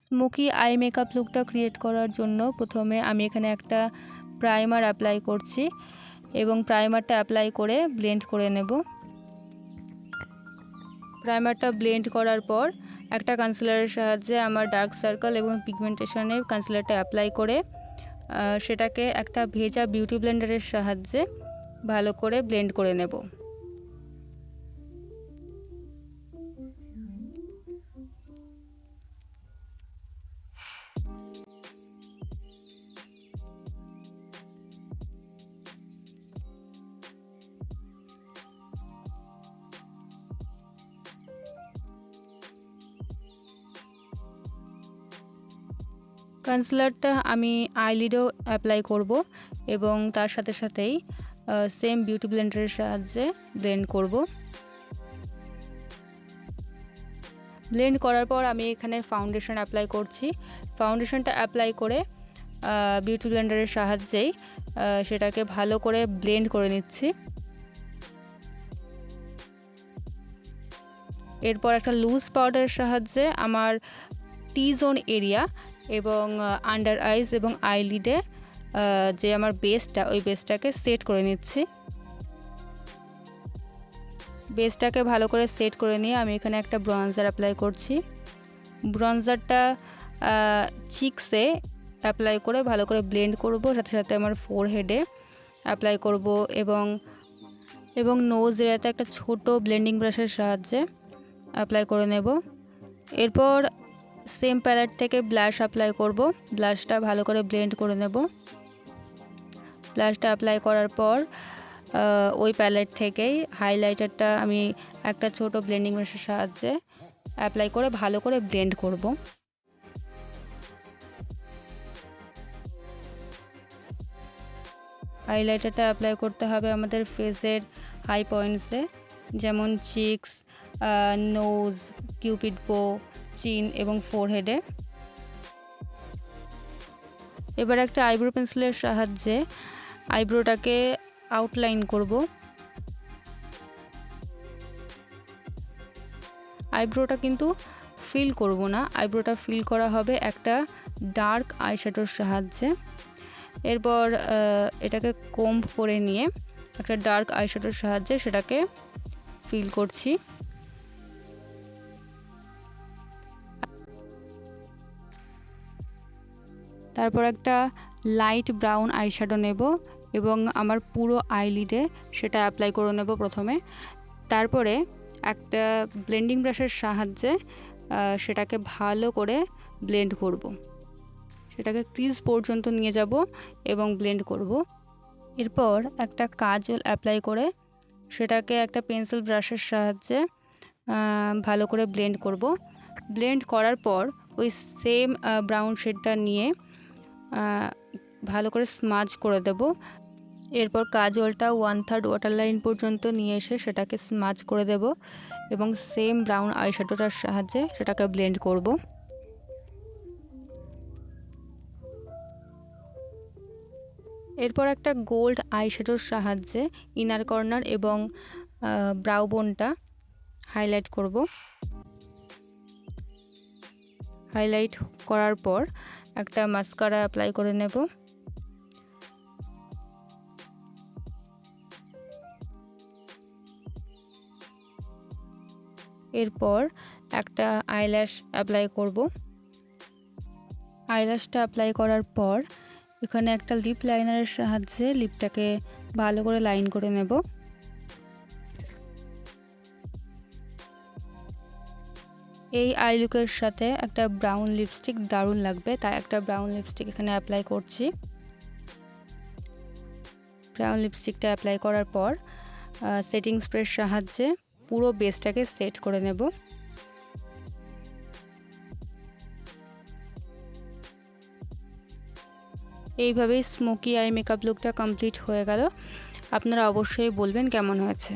Smoky eye makeup লুকটা create করার জন্য প্রথমে আমি এখানে একটা প্রাইমার অ্যাপ্লাই করছি এবং প্রাইমারটা অ্যাপ্লাই করে ব্লেন্ড করে নেব। প্রাইমারটা ব্লেন্ড করার পর একটা কনসিলারের সাহায্যে আমার ডার্ক সার্কেল এবং পিগমেন্টেশনে কনসিলারটা অ্যাপ্লাই করে সেটাকে একটা ভেজা বিউটি ব্লেন্ডারের সাহায্যে ভালো করে ব্লেন্ড করে নেব। কনসিলারটা আমি আইলিডেও অ্যাপ্লাই করব এবং তার সাথে সাথেই সেম বিউটি ব্লেন্ডারের সাহায্যে ব্লেন্ড করব। ব্লেন্ড করার পর আমি এখানে ফাউন্ডেশন অ্যাপ্লাই করছি। ফাউন্ডেশনটা অ্যাপ্লাই করে বিউটি ব্লেন্ডারের সাহায্যেই সেটাকে ভালো করে ব্লেন্ড করে নিচ্ছি। এরপর একটা লুজ পাউডারের সাহায্যে আমার টি জোন এরিয়া এবং আন্ডার আইজ এবং আইলিডে যে আমার বেসটা, ওই বেসটাকে সেট করে নিচ্ছি। বেসটাকে ভালো করে সেট করে নিয়ে আমি এখানে একটা ব্রঞ্জার অ্যাপ্লাই করছি। ব্রঞ্জারটা চিকসে অ্যাপ্লাই করে ভালো করে ব্লেন্ড করব, সাথে সাথে আমার ফোরহেডে অ্যাপ্লাই করব এবং নোজ এরিয়াতে একটা ছোট ব্লেন্ডিং ব্রাশের সাহায্যে অ্যাপ্লাই করে নেব। এরপর সেম প্যালেট থেকে ব্লাশ অ্যাপ্লাই করব। ব্লাশটা ভালো করে ব্লেন্ড করে নেব। ব্লাশটা অ্যাপ্লাই করার পর ওই প্যালেট থেকেই হাইলাইটারটা আমি একটা ছোট ব্লেন্ডিং ব্রাশের সাহায্যে অ্যাপ্লাই করে ভালো করে ব্লেন্ড করব। হাইলাইটারটা অ্যাপ্লাই করতে হবে আমাদের ফেসের হাই পয়েন্টসে, যেমন চিকস, নোজ, কিউপিড বো, চিন এবং ফোরহেডে। এবার একটা আইব্রো পেন্সিলের সাহায্যে আইব্রোটাকে আউটলাইন করব। আইব্রোটা কিন্তু ফিল করব না, আইব্রোটা ফিল করা হবে একটা ডার্ক আইশ্যাডোর সাহায্যে। এরপর এটাকে কোম্ব করে নিয়ে একটা ডার্ক আইশ্যাডোর সাহায্যে সেটাকে ফিল করছি। তারপর একটা লাইট ব্রাউন আইশ্যাডো নেব এবং আমার পুরো আইলিডে সেটা অ্যাপ্লাই করে নেব প্রথমে। তারপরে একটা ব্লেন্ডিং ব্রাশের সাহায্যে সেটাকে ভালো করে ব্লেন্ড করব। সেটাকে ক্রিজ পর্যন্ত নিয়ে যাব এবং ব্লেন্ড করব। এরপর একটা কাজল অ্যাপ্লাই করে সেটাকে একটা পেন্সিল ব্রাশের সাহায্যে ভালো করে ব্লেন্ড করব। ব্লেন্ড করার পর ওই সেম ব্রাউন শেডটা নিয়ে ভালো করে স্মাজ করে দেব। এরপর কাজলটা 1/3 ওয়াটার লাইন পর্যন্ত নিয়ে এসে সেটাকে স্মাজ করে দেব এবং সেম ব্রাউন আইশ্যাডোটার সাহায্যে সেটাকে ব্লেন্ড করব। এরপর একটা গোল্ড আইশ্যাডোর সাহায্যে ইনার কর্নার এবং ব্রাউ বোনটা হাইলাইট করব। হাইলাইট করার পর একটা মাস্কারা অ্যাপ্লাই করে নেব। এরপর একটা আইল্যাশ অ্যাপ্লাই করব। আইল্যাশটা অ্যাপ্লাই করার পর এখানে একটা লিপ লাইনারের সাহায্যে লিপটাকে ভালো করে লাইন করে নেব। এই আই লুকের সাথে একটা ব্রাউন লিপস্টিক দারুণ লাগবে, তাই একটা ব্রাউন লিপস্টিক এখানে অ্যাপ্লাই করছি। ব্রাউন লিপস্টিকটা অ্যাপ্লাই করার পর সেটিং স্প্রের সাহায্যে পুরো বেসটাকে সেট করে নেব। এইভাবেই স্মোকি আই মেকআপ লুকটা কমপ্লিট হয়ে গেল। আপনারা অবশ্যই বলবেন কেমন হয়েছে।